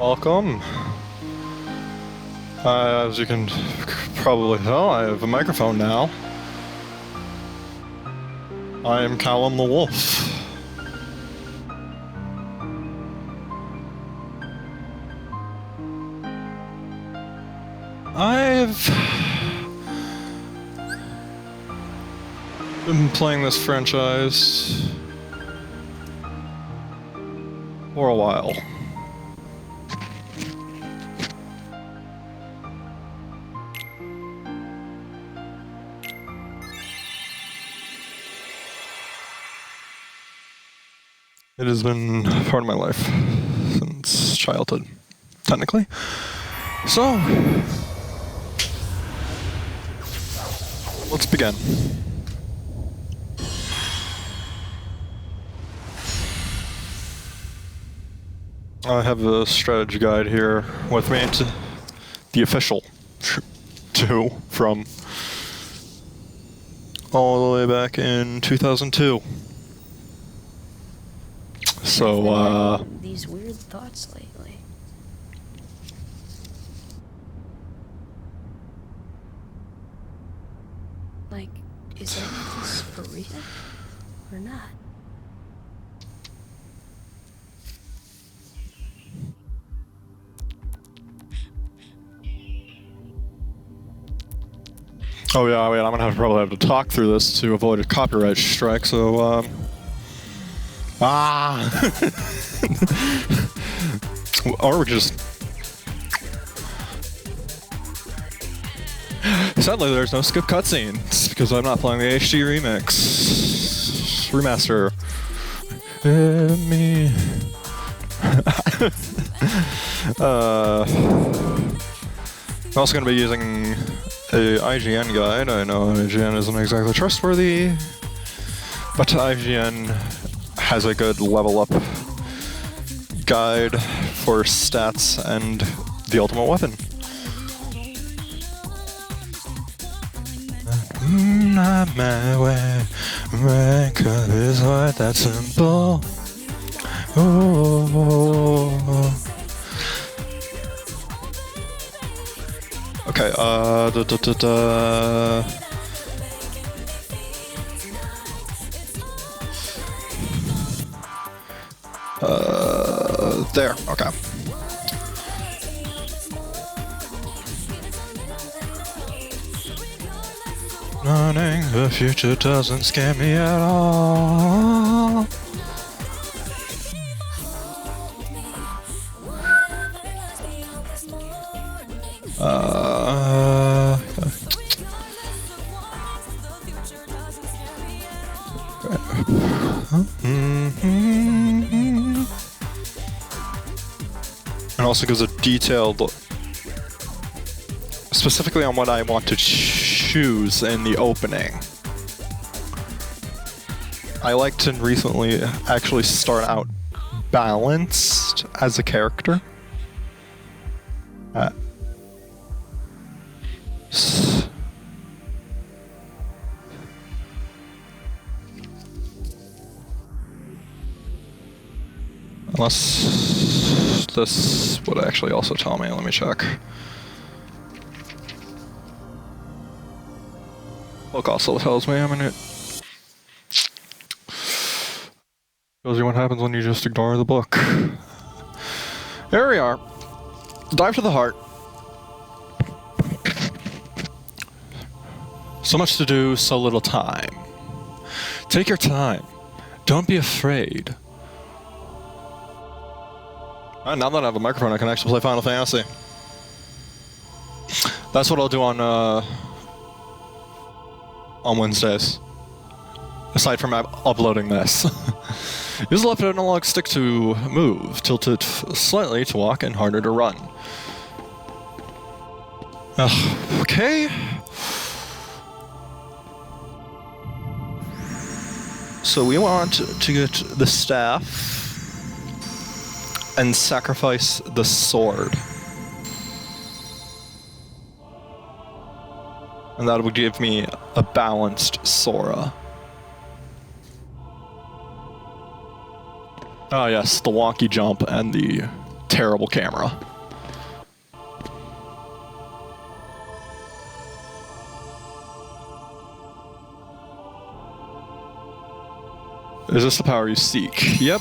Welcome. As you can probably tell, I have a microphone now. I am Callum the Wolf. I've been playing this franchise for a while. It has been part of my life since childhood, technically. So, let's begin. I have a strategy guide here with me, to the official 2 from all the way back in 2002. So, these weird thoughts lately. Like, is any of this for real or not? oh yeah, wait, I'm gonna probably have to talk through this to avoid a copyright strike, so, or we could just... Sadly, there's no skip cutscenes, because I'm not playing the HD remix. Remaster. Me. I'm also going to be using a IGN guide. I know IGN isn't exactly trustworthy, but IGN has a good level up guide for stats and the ultimate weapon. Not my way, America is what that's simple. Oh. Okay, there, okay. Running the future doesn't scare me at all. And also gives a detailed look, specifically on what I want to choose in the opening. I like to recently actually start out balanced as a character. Unless this would actually also tell me. Let me check. Book also tells me I'm in it. Shows you what happens when you just ignore the book. There we are. Dive to the heart. So much to do, so little time. Take your time. Don't be afraid. Now that I have a microphone, I can actually play Final Fantasy. That's what I'll do on Wednesdays. Aside from uploading this. Use the left analog stick to move, tilted slightly to walk, and harder to run. Okay. So we want to get the staff and sacrifice the sword. And that would give me a balanced Sora. Oh yes, the wonky jump and the terrible camera. Is this the power you seek? Yep.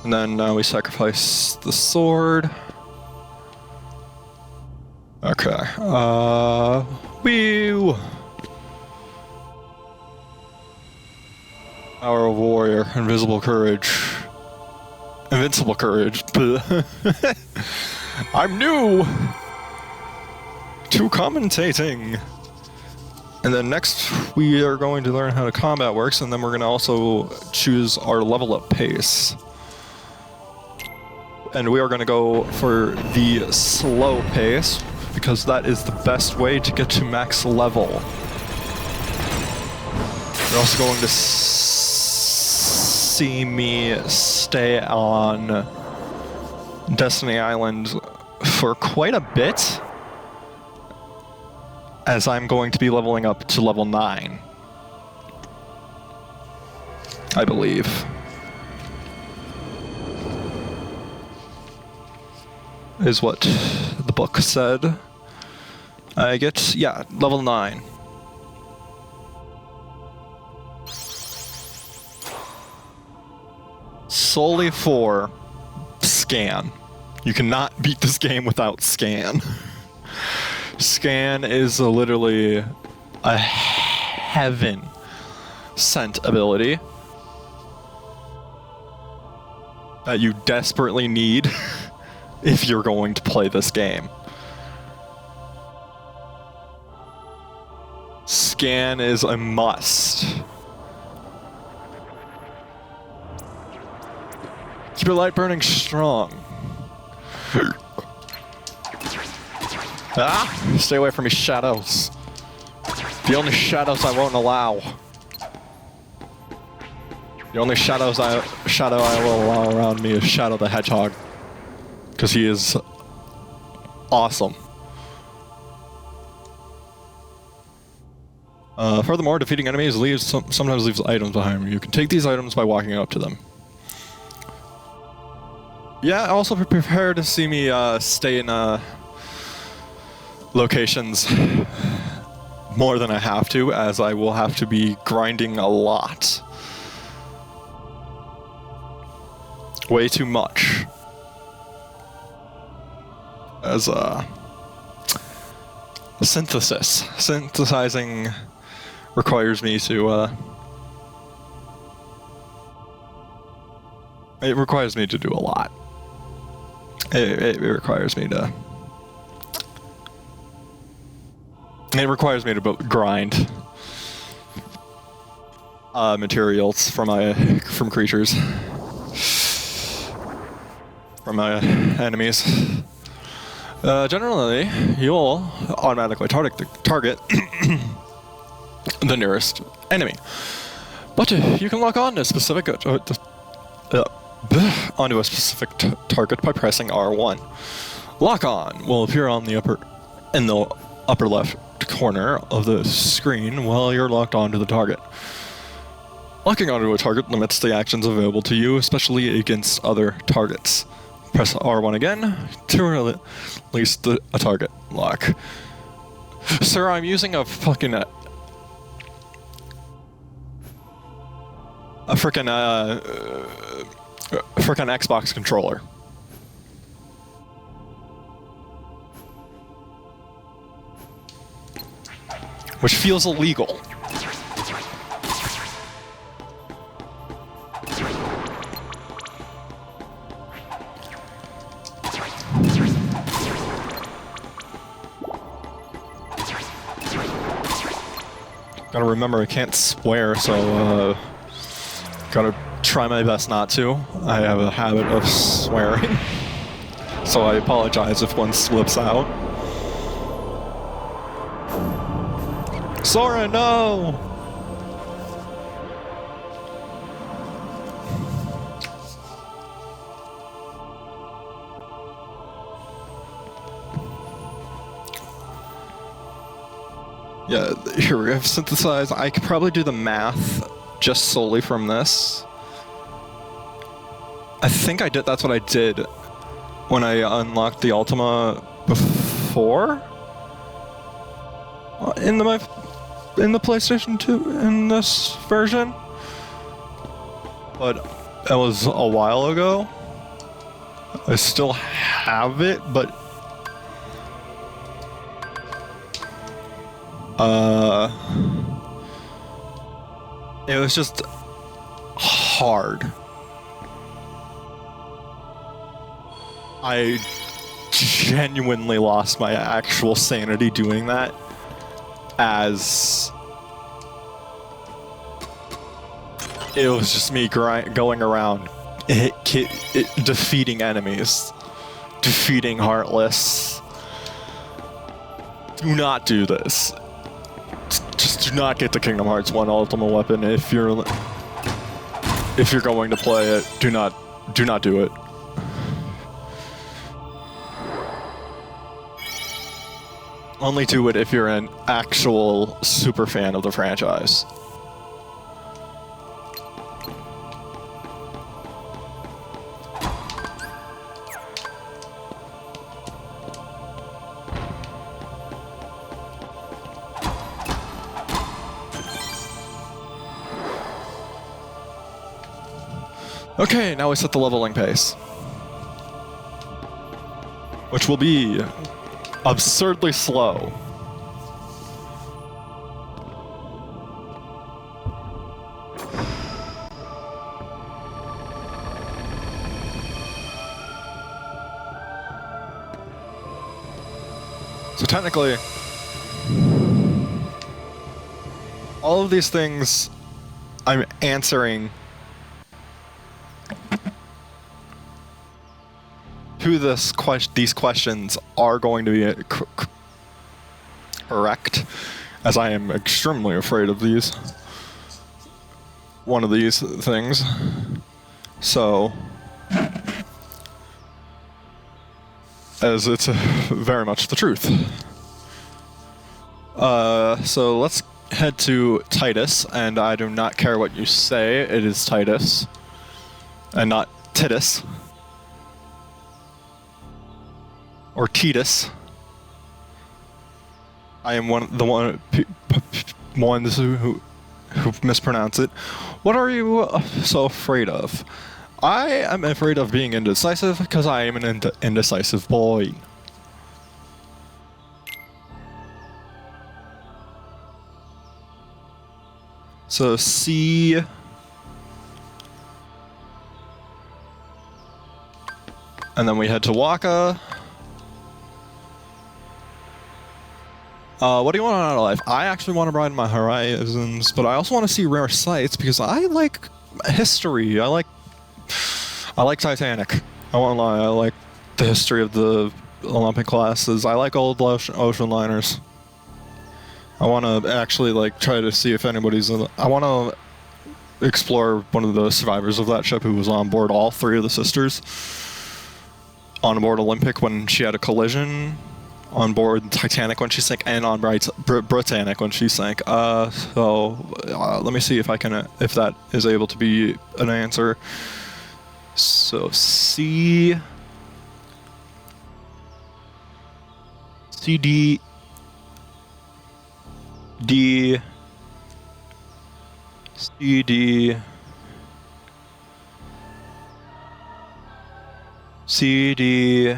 And then we sacrifice the sword. Okay. Whew. Power of warrior, invisible courage. Invincible courage. I'm new to commentating. And then next we are going to learn how the combat works, and then we're going to also choose our level up pace. And we are going to go for the slow pace, because that is the best way to get to max level. You're also going to see me stay on Destiny Island for quite a bit, as I'm going to be leveling up to level 9, I believe. Is what the book said. I get, yeah, level 9. Solely for scan. You cannot beat this game without scan. Scan is literally a heaven sent ability that you desperately need if you're going to play this game. Scan is a must. Keep your light burning strong. Ah! Stay away from me, shadows. The only shadows I won't allow. The only shadow I will allow around me is Shadow the Hedgehog. Because he is awesome. Furthermore, defeating enemies sometimes leaves items behind you. You can take these items by walking up to them. Yeah, also prepare to see me stay in locations more than I have to, as I will have to be grinding a lot. Way too much. As synthesizing requires me to it requires me to do a lot. It requires me to grind materials from creatures, from my enemies. Generally, you'll automatically target the nearest enemy, but you can lock on to a specific onto a specific target by pressing R1. Lock on will appear on the upper left corner of the screen while you're locked onto the target. Locking onto a target limits the actions available to you, especially against other targets. Press R1 again to release a target lock. Sir, I'm using a frickin' Xbox controller. Which feels illegal. Gotta remember I can't swear, so gotta try my best not to. I have a habit of swearing. So I apologize if one slips out. Sora, no! Yeah, here we have synthesized. I could probably do the math just solely from this. I think I did. That's what I did when I unlocked the Ultima before in the PlayStation 2 in this version, but it was a while ago. I still have it, but it was just hard. I genuinely lost my actual sanity doing that, as it was just me going around defeating enemies, defeating Heartless. Do not do this. Just do not get the Kingdom Hearts 1 Ultimate Weapon if you're going to play it. Do not do it. Only do it if you're an actual super fan of the franchise. Okay, now we set the leveling pace, which will be absurdly slow. So technically, all of these things I'm answering to these questions are going to be correct, as I am extremely afraid of one of these things. So, as it's very much the truth. So let's head to Titus, and I do not care what you say, it is Titus, and not Titus. Or Titus. I am ones who mispronounce it. What are you so afraid of? I am afraid of being indecisive because I am an indecisive boy. So C. And then we head to Waka. What do you want out of life? I actually want to broaden my horizons, but I also want to see rare sights because I like history. I like Titanic. I won't lie. I like the history of the Olympic classes. I like old ocean liners. I want to actually try to see if anybody's I want to explore one of the survivors of that ship who was on board all three of the sisters on board Olympic when she had a collision, on board Titanic when she sank, and on Britannic when she sank. Let me see if that is able to be an answer. So C D C D C D.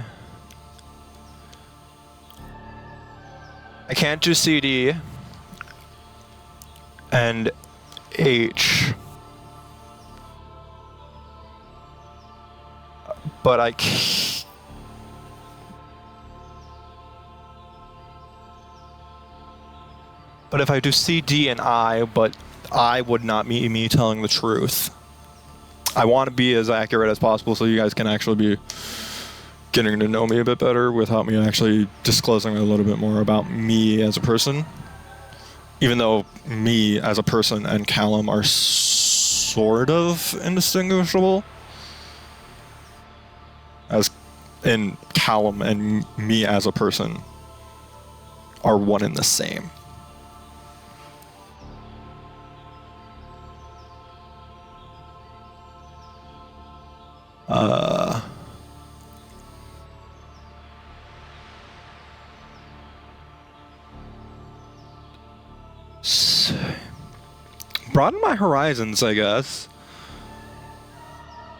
I can't do CD and H, but I can't. But if I do C, D, and I, but I would not be me telling the truth. I want to be as accurate as possible so you guys can actually be getting to know me a bit better without me actually disclosing a little bit more about me as a person. Even though me as a person and Callum are sort of indistinguishable. As in Callum and me as a person are one and the same. Uh, broaden my horizons, I guess.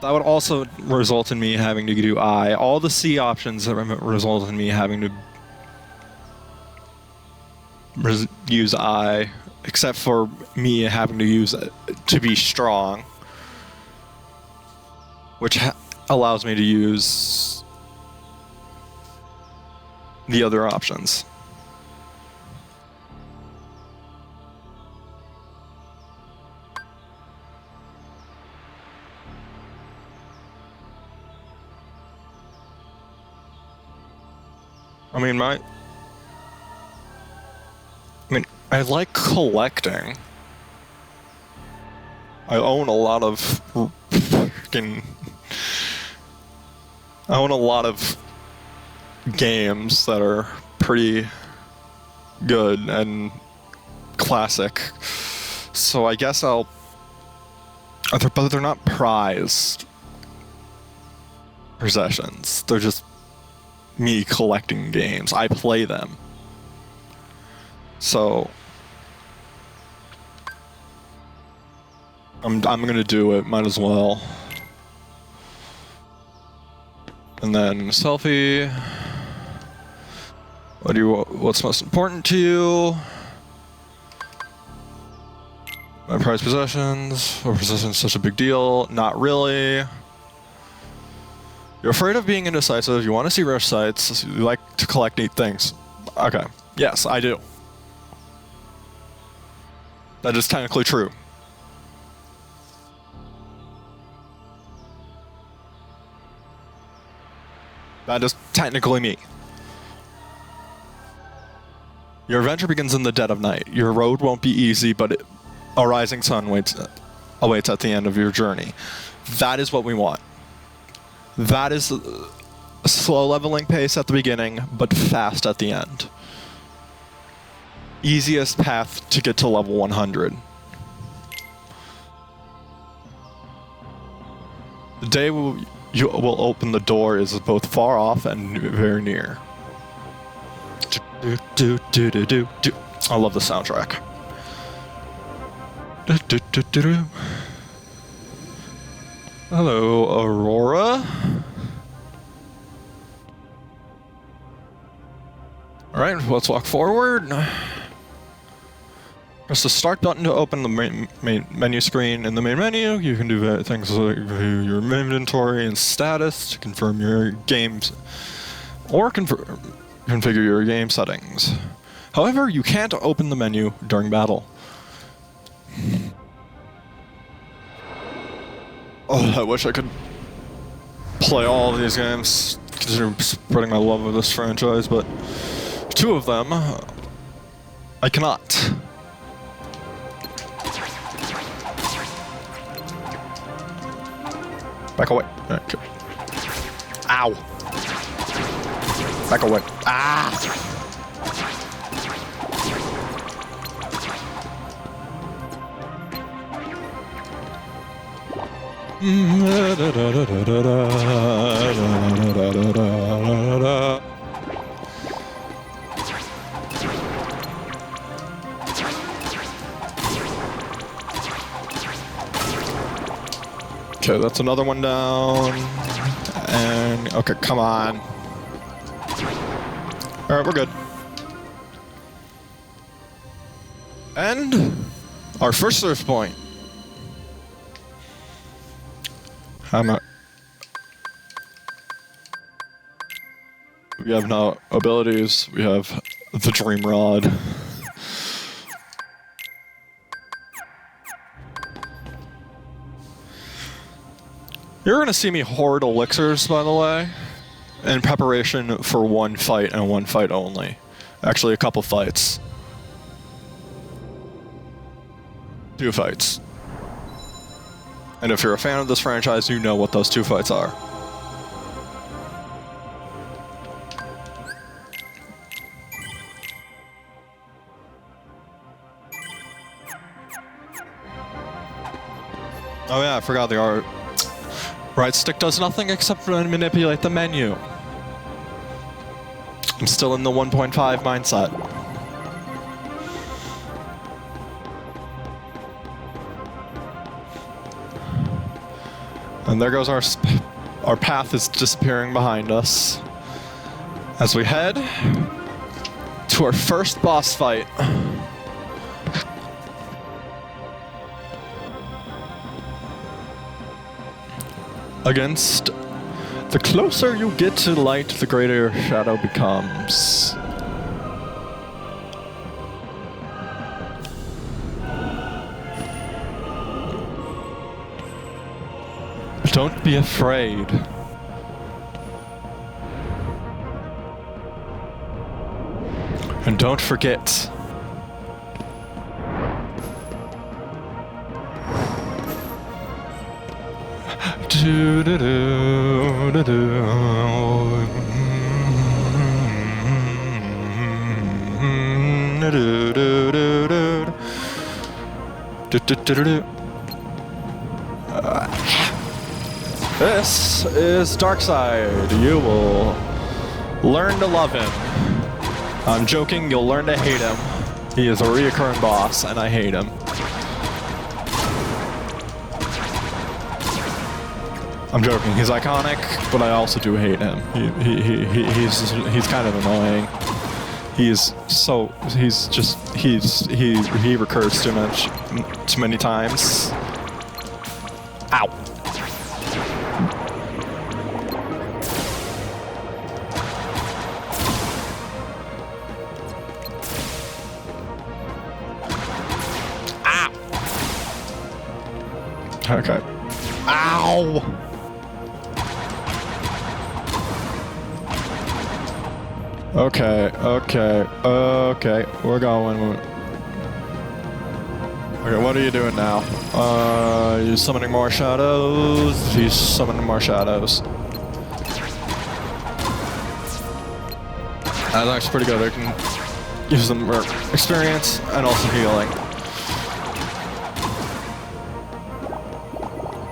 That would also result in me having to do I. All the C options that result in me having to use I, except for me having to use it to be strong, which allows me to use the other options. I like collecting. I own a lot of freaking. I own a lot of games that are pretty good and classic. So I guess but they're not prized possessions. They're just me collecting games. I play them. So I'm gonna do it, might as well. And then selfie. What's most important to you? My prized possessions. Are possessions such a big deal? Not really. You're afraid of being indecisive, you want to see rare sights, you like to collect neat things. Okay. Yes, I do. That is technically true. That is technically me. Your adventure begins in the dead of night. Your road won't be easy, but a rising sun awaits at the end of your journey. That is what we want. That is a slow leveling pace at the beginning, but fast at the end. Easiest path to get to level 100. The day you will open the door is both far off and very near. I love the soundtrack. Hello, Aurora. Alright, let's walk forward. Press the start button to open the main menu screen. In the main menu, you can do things like view your inventory and status to confirm your games, or configure your game settings. However, you can't open the menu during battle. Oh, I wish I could play all of these games, considering spreading my love of this franchise, but 2 of them, I cannot. Back away. Okay. Ow. Back away. Ah! Okay, that's another one down. And okay, come on. Alright, we're good. And our first surf point. We have now abilities. We have the Dream Rod. You're gonna see me hoard elixirs, by the way, in preparation for one fight and one fight only. Actually, a couple fights. 2 fights. And if you're a fan of this franchise, you know what those 2 fights are. Oh yeah, I forgot the art. Right stick does nothing except manipulate the menu. I'm still in the 1.5 mindset. And there goes our path is disappearing behind us as we head to our first boss fight. Against the closer you get to light, the greater your shadow becomes. Don't be afraid. And don't forget. Do do do do do. Do do do do. Do do do do. This is Darkseid. You will learn to love him. I'm joking, you'll learn to hate him. He is a reoccurring boss, and I hate him. I'm joking, he's iconic, but I also do hate him. He's kind of annoying. He recurs too many times. Ow. Okay. Ow! Okay. We're going. Okay, what are you doing now? You summoning more shadows? He's summoning more shadows. That's actually pretty good. I can use them for experience and also healing.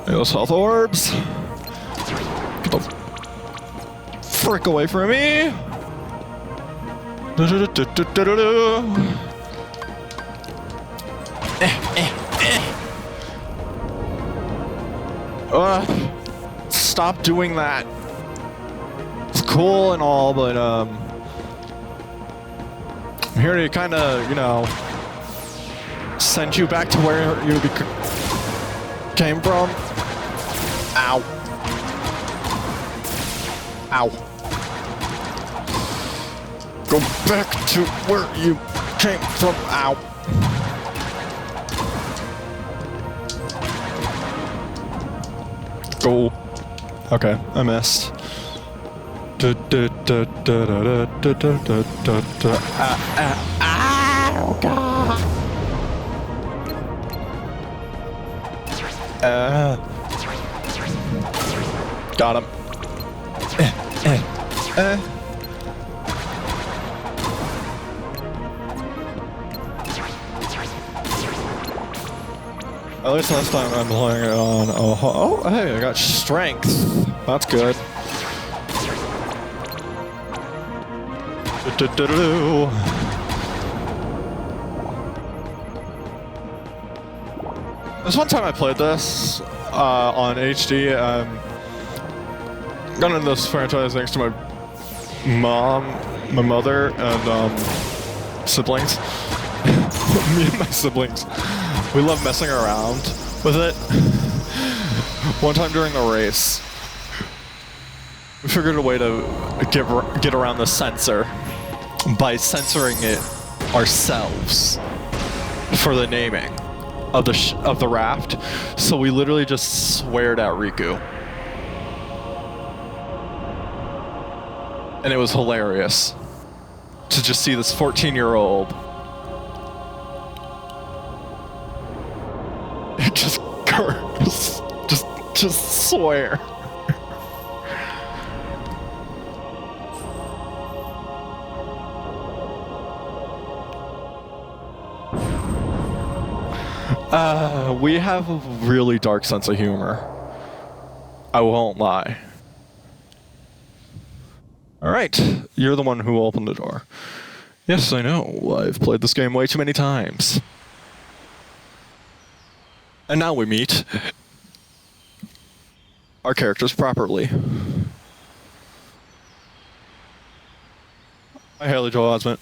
Those health orbs. Get the frick away from me. Stop doing that. It's cool and all, but I'm here to kind of, you know, send you back to where you came from. Ow. Ow. Go back to where you came from. Ow. Go. Okay, I missed. Ow, God. Got him. At least last time I'm playing it on. Oh, hey, I got strength. That's good. This one time I played this on HD. Got into this franchise thanks to my mom, my mother, and siblings. Me and my siblings. We love messing around with it. One time during the race, we figured a way to get around the sensor by censoring it ourselves for the naming of the raft. So we literally just sweared at Riku. And it was hilarious to just see this 14-year-old just curse, just swear. We have a really dark sense of humor. I won't lie. Alright, you're the one who opened the door. Yes, I know. I've played this game way too many times. And now we meet our characters properly. Hi, Haley Joel Osment.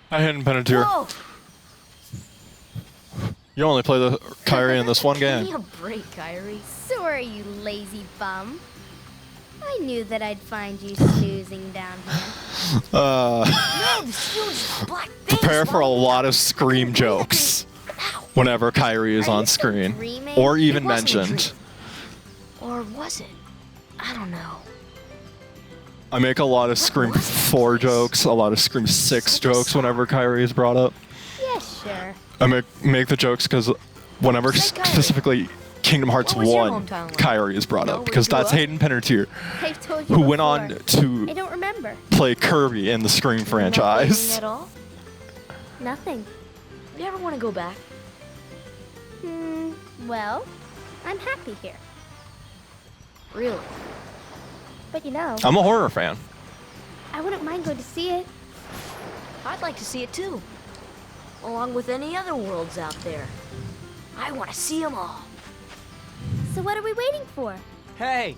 Hi, Hidden Penettier. Whoa! You only play the Kyrie in this one Give me game. a break, Kyrie. Sorry, you lazy bum. I knew that I'd find you snoozing down here. No, the snooze is black things. Prepare for a Mom. lot of scream jokes Ow. whenever Kyrie is Are on you still screen. dreaming? Or even It wasn't a mentioned. dream. Or was it? I don't know. I make a lot of Scream 4 jokes, a lot of Scream 6 jokes whenever Kyrie is brought up. Yeah, sure. I make the jokes because whenever Say Kyrie. specifically Kingdom Hearts What was your 1, hometown like? Kyrie is brought You know up where because you grew that's up? Hayden Panettiere, I've told you who before. went on I to don't remember. play Kirby in the Scream Nothing franchise. at all? Nothing. You ever want to go back? Well, I'm happy here. Really? But you know, I'm a horror fan. I wouldn't mind going to see it. I'd like to see it too. Along with any other worlds out there. I want to see them all. So what are we waiting for? Hey!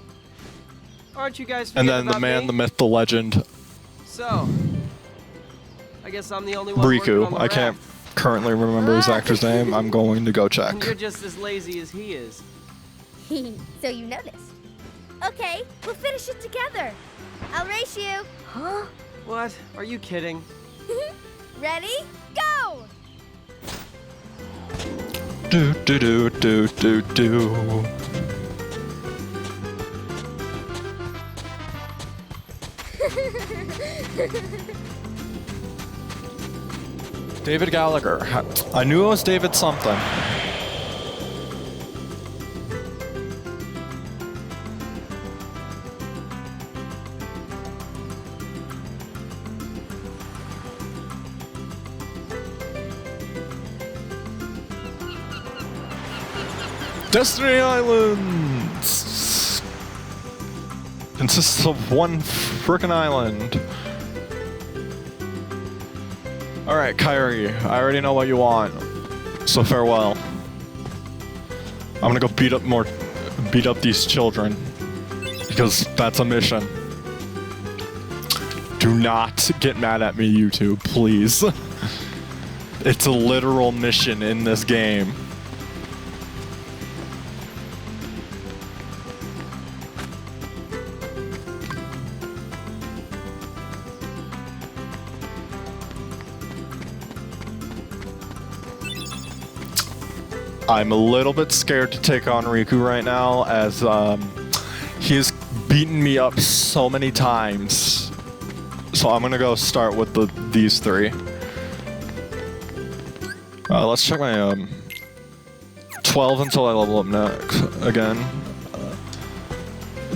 Aren't you guys And forgetting then the about man, me? the myth, the legend, So, I guess I'm the only one working on Riku. the I can't raft. currently remember his actor's name. I'm going to go check. And you're just as lazy as he is. So you noticed. Okay, we'll finish it together. I'll race you. Huh? What? Are you kidding? Ready? Go! Do do do do do do. David Gallagher. I knew it was David something. Destiny Islands consists of one frickin' island. Alright, Kyrie, I already know what you want. So farewell. I'm gonna go beat up these children. Because that's a mission. Do not get mad at me, YouTube, please. It's a literal mission in this game. I'm a little bit scared to take on Riku right now, as he's beaten me up so many times. So I'm gonna go start with these three. Let's check my 12 until I level up next again.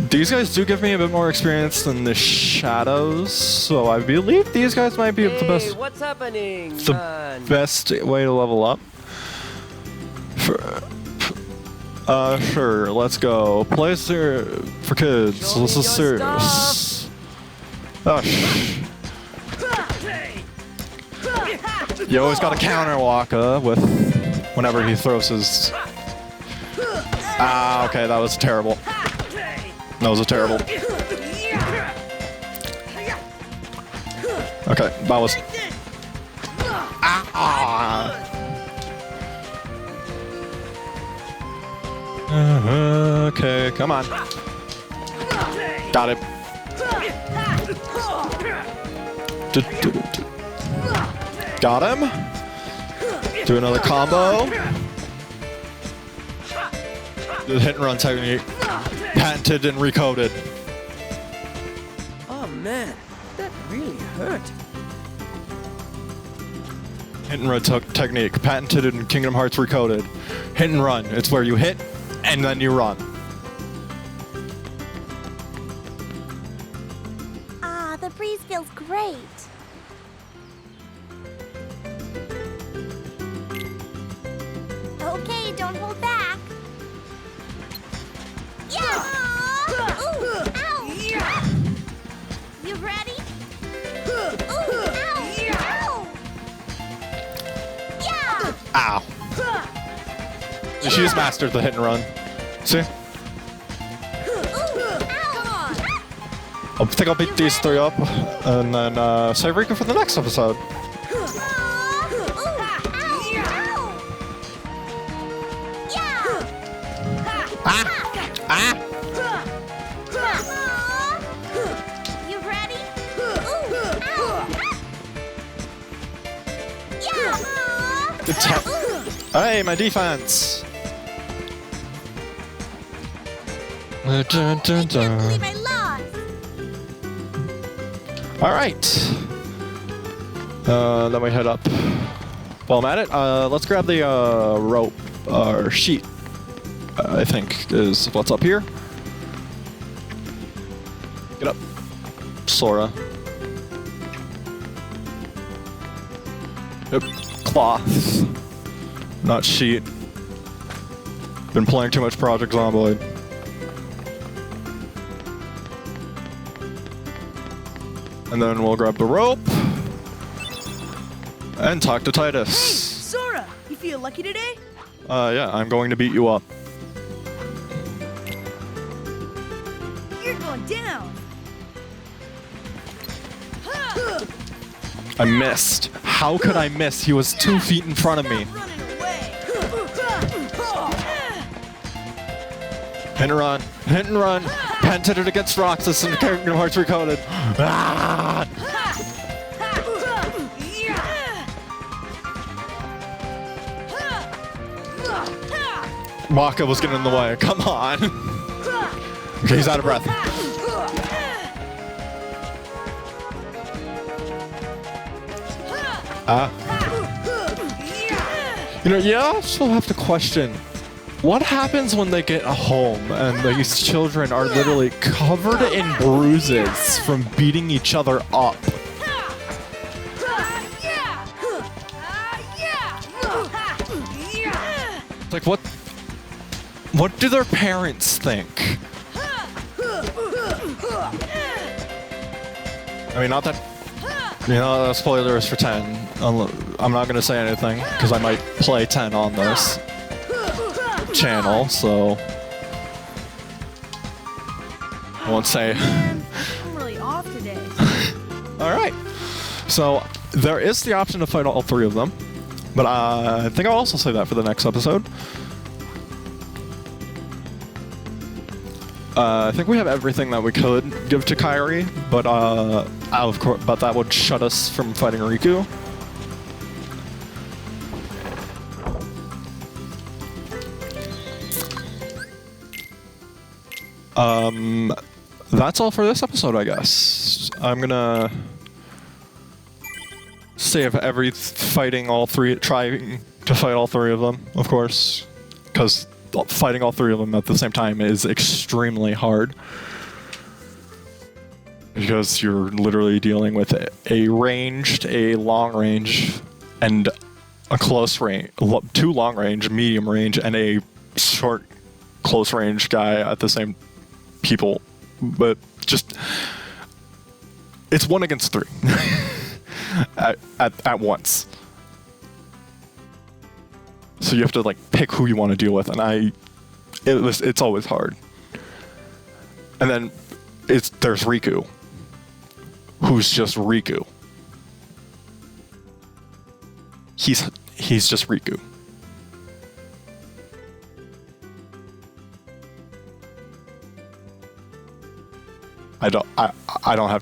These guys do give me a bit more experience than the Shadows, so I believe these guys might be the best. what's happening, The son? best way to level up. Sure, let's go. Play for kids. Show This me is your serious. Oh, You always gotta counter Waka with whenever he throws his. Ah, okay, that was terrible. That was a terrible. Okay, that was. Ah. Okay, come on. Got it. Got him. Do another combo. The hit and run technique. Patented and recoded. Oh man, that really hurt. Hit and run technique. Patented in Kingdom Hearts Recoded. Hit and run. It's where you hit and then you run. Ah, the breeze feels great. don't hold back. Yeah! Ooh, ow! You ready? Ooh, ow! Ow! Yeah! Ow. She's mastered the hit and run. See? Ooh, ow! I think I'll beat these three up and then save Riku for the next episode. Ooh, ow! Ow! Yeah! Ah! Ah! You ready? Ooh, ow! Yeah! Good tap. Hey, my defense! I can't believe I lost. Alright. Then we head up. While I'm at it, let's grab the rope, or sheet, I think is what's up here. Get up, Sora. Yep, cloth, not sheet. Been playing too much Project Zomboid. And then we'll grab the rope and talk to Titus. Sora, you feel lucky today? Yeah, I'm going to beat you up. You're going down. I missed. How could I miss? He was 2 feet in front of me. Stop running away. Hit and run. Hit and run. Pented it against Roxas and Kingdom Hearts Recoded. Ah! Maka was getting in the way. Come on. Okay, he's out of breath. You know, you also have to question, what happens when they get home and these children are literally covered in bruises from beating each other up? Like, what do their parents think? I mean, not that, you know, spoilers for 10. I'm not gonna say anything, because I might play 10 on this channel, so I won't say. I'm really off today. Alright, so there is the option to fight all 3 of them, but I think I'll also say that for the next episode. I think we have everything that we could give to Kairi, but of course, but that would shut us from fighting Riku. That's all for this episode, I guess. I'm gonna save trying to fight all 3 of them, of course, because fighting all 3 of them at the same time is extremely hard. Because you're literally dealing with a ranged, a long range, and a close range, 2 long range, medium range, and a short close range guy at the same people. But just, it's 1 against 3 at once. So you have to like pick who you want to deal with, and it's always hard. And then there's Riku, who's just Riku. He's just Riku. I don't have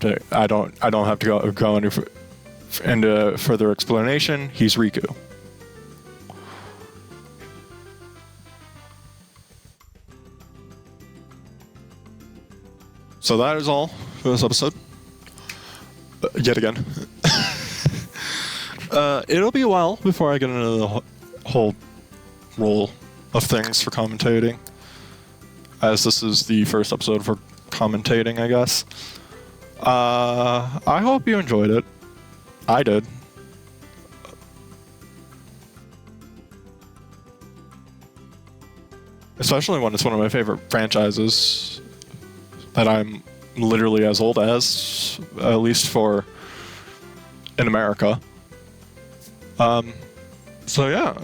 to go into further explanation. He's Riku. So that is all for this episode. Yet again. It'll be a while before I get into the whole role of things for commentating, as this is the first episode for commentating, I guess. I hope you enjoyed it. I did. especially when it's one of my favorite franchises that I'm literally as old as, at least for in America. So yeah,